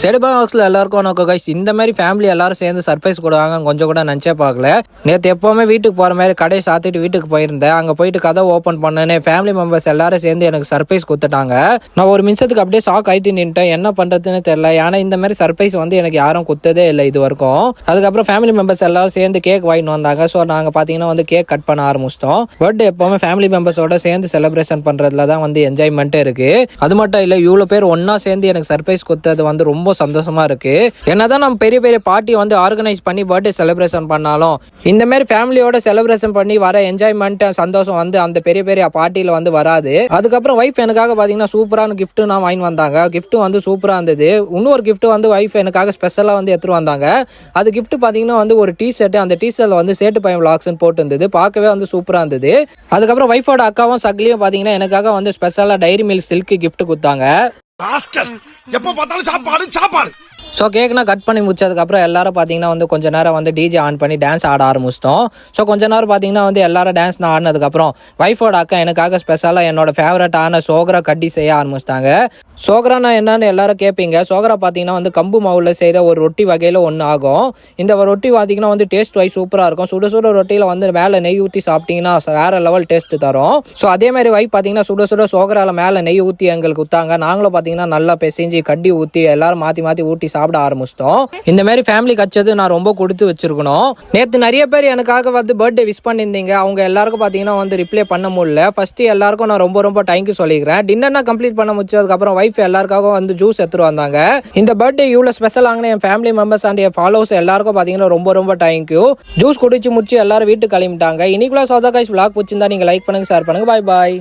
சரி பாக்ஸில் எல்லாருக்கும் வணக்கம் கைஸ். இந்த மாதிரி ஃபேமிலி எல்லாரும் சேர்ந்து சர்ப்ரைஸ் கொடுவாங்க கொஞ்சம் கூட நினச்சே பார்க்கல. நேற்று எப்போவுமே வீட்டுக்கு போகிற மாதிரி கடையை சாத்திட்டு வீட்டுக்கு போயிருந்தேன். அங்கே போயிட்டு கதை ஓப்பன் பண்ணேன்னு ஃபேமிலி மெம்பர்ஸ் எல்லாரும் சேர்ந்து எனக்கு சர்ப்ரைஸ் கொடுத்துட்டாங்க. நான் ஒரு நிமிஷத்துக்கு அப்படியே ஷாக் ஆகிட்டு நின்ட்டேன். என்ன பண்ணுறதுன்னு தெரியல. ஏன்னா இந்த மாதிரி சர்ப்ரைஸ் வந்து எனக்கு யாரும் கொடுத்ததே இல்லை இது வரைக்கும். அதுக்கப்புறம் ஃபேமிலி மெம்பர்ஸ் எல்லாரும் சேர்ந்து கேக் வாங்கிட்டு வந்தாங்க. ஸோ நாங்கள் பார்த்தீங்கன்னா வந்து கேக் கட் பண்ண ஆரம்பிச்சிட்டோம். பர்த்டே எப்போவுமே ஃபேமிலி மெம்பர்ஸோட சேர்ந்து செலிப்ரேஷன் பண்ணுறதுல தான் வந்து என்ஜாய்மெண்ட்டே இருக்குது. அது மட்டும் இல்லை, இவ்வளோ பேர் ஒன்றா சேர்ந்து எனக்கு சர்ப்ரைஸ் கொடுத்தது வந்து ரொம்ப சந்தோஷமா இருக்கு. என்னதான் நம்ம பெரிய பெரிய பார்ட்டி வந்து ஆர்கனைஸ் பண்ணி பர்த்டே செலிப்ரேஷன் பண்ணாலும் இந்த மாதிரி ஃபேமிலியோட செலிப்ரேஷன் பண்ணி வர என்ஜாய்மெண்ட் சந்தோஷம் வந்து அந்த பெரிய பெரிய பார்ட்டியில வந்து வராது. அதுக்கப்புறம் வைஃப் எனக்காக பாத்தீங்கன்னா சூப்பரான கிஃப்ட் நான் வாங்கி வந்தாங்க. கிஃப்ட் வந்து சூப்பரா இருந்தது. இன்னொரு கிஃப்ட் வந்து வைஃப் எனக்காக ஸ்பெஷலா வந்து எடுத்துட்டு வந்தாங்க. அது கிஃப்ட் பாத்தீங்கன்னா வந்து ஒரு டி ஷர்ட். அந்த டி ஷர்ட்ல வந்து சேட்டு பையன் விளாக்ஸ்னு போட்டு இருந்தது. பார்க்கவே வந்து சூப்பரா இருந்தது. அதுக்கப்புறம் வைஃபோட அக்காவும் சக்லியும் பாத்தீங்கன்னா எனக்காக வந்து ஸ்பெஷலா டைரி மில்க் சில்க் கிஃப்ட் கொடுத்தாங்க. எப்ப பார்த்தாலும் சாப்பாடு சாப்பாடு. ஸோ கேக்னா கட் பண்ணி முடிச்சதுக்கப்புறம் எல்லாரும் பார்த்தீங்கன்னா வந்து கொஞ்ச நேரம் வந்து டிஜே ஆன் பண்ணி டான்ஸ் ஆட ஆரம்பிச்சிட்டோம். ஸோ கொஞ்ச நேரம் பார்த்தீங்கன்னா வந்து எல்லாரும் டான்ஸ் ஆடினதுக்கப்புறம் வைஃபோட அக்கா எனக்காக ஸ்பெஷலாக என்னோட ஃபேவரட்டான சோகரா கட்டி செய்ய ஆரம்பிச்சிட்டாங்க. சோகரானா என்னன்னு எல்லாரும் கேட்பீங்க. சோகரா பார்த்தீங்கன்னா வந்து கம்பு மாவுல செய்கிற ஒரு ரொட்டி வகையில் ஒன்று ஆகும். இந்த ரொட்டி பார்த்தீங்கன்னா வந்து டேஸ்ட் வைஸ் சூப்பராக இருக்கும். சுட சுட ரொட்டியில் வந்து மேலே நெய் ஊற்றி சாப்பிட்டீங்கன்னா வேற லெவல் டேஸ்ட் தரும். ஸோ அதே மாதிரி வைஃப் பார்த்தீங்கன்னா சுட சுட சோகரால மேலே நெய் ஊற்றி எங்களுக்கு ஊற்றாங்க. நாங்களும் பார்த்தீங்கன்னா நல்லா பிசைஞ்சு கட்டி ஊற்றி எல்லாரும் மாற்றி மாற்றி ஊற்றி சாப்பிட ஆரம்பிச்சிட்டோம். இந்த மாதிரி ஃபேமிலி கச்சது நான் ரொம்ப கொடுத்து வச்சிருக்கணும். நேற்று நிறைய பேர் எனக்காக வந்து பர்த்டே விஷ் பண்ணியிருந்தீங்க. அவங்க எல்லாருக்கும் பார்த்தீங்கன்னா வந்து ரிப்ளை பண்ண முடியல. ஃபர்ஸ்ட் எல்லாருக்கும் நான் ரொம்ப ரொம்ப தேங்க்யூ சொல்லிக்கிறேன். டின்னர்னா கம்ப்ளீட் பண்ண முடிச்சதுக்கப்புறம் வைஃப் எல்லாருக்காக வந்து ஜூஸ் எடுத்துட்டு வந்தாங்க. இந்த பர்த்டே இவ்வளோ ஸ்பெஷல் ஆகின என் ஃபேமிலி மெம்பர்ஸ் அண்ட் என் ஃபாலோவர்ஸ் எல்லாருக்கும் பார்த்தீங்கன்னா ரொம்ப ரொம்ப தேங்க்யூ. ஜூஸ் குடிச்சு முடிச்சு எல்லாரும் வீட்டுக்கு கிளம்பிட்டாங்க. இன்னைக்குள்ள சௌதா கைஸ் vlog பிடிச்சிருந்தா நீங்க லைக் பண்ணுங்க, ஷேர் பண்ணுங்க. பாய் பாய்.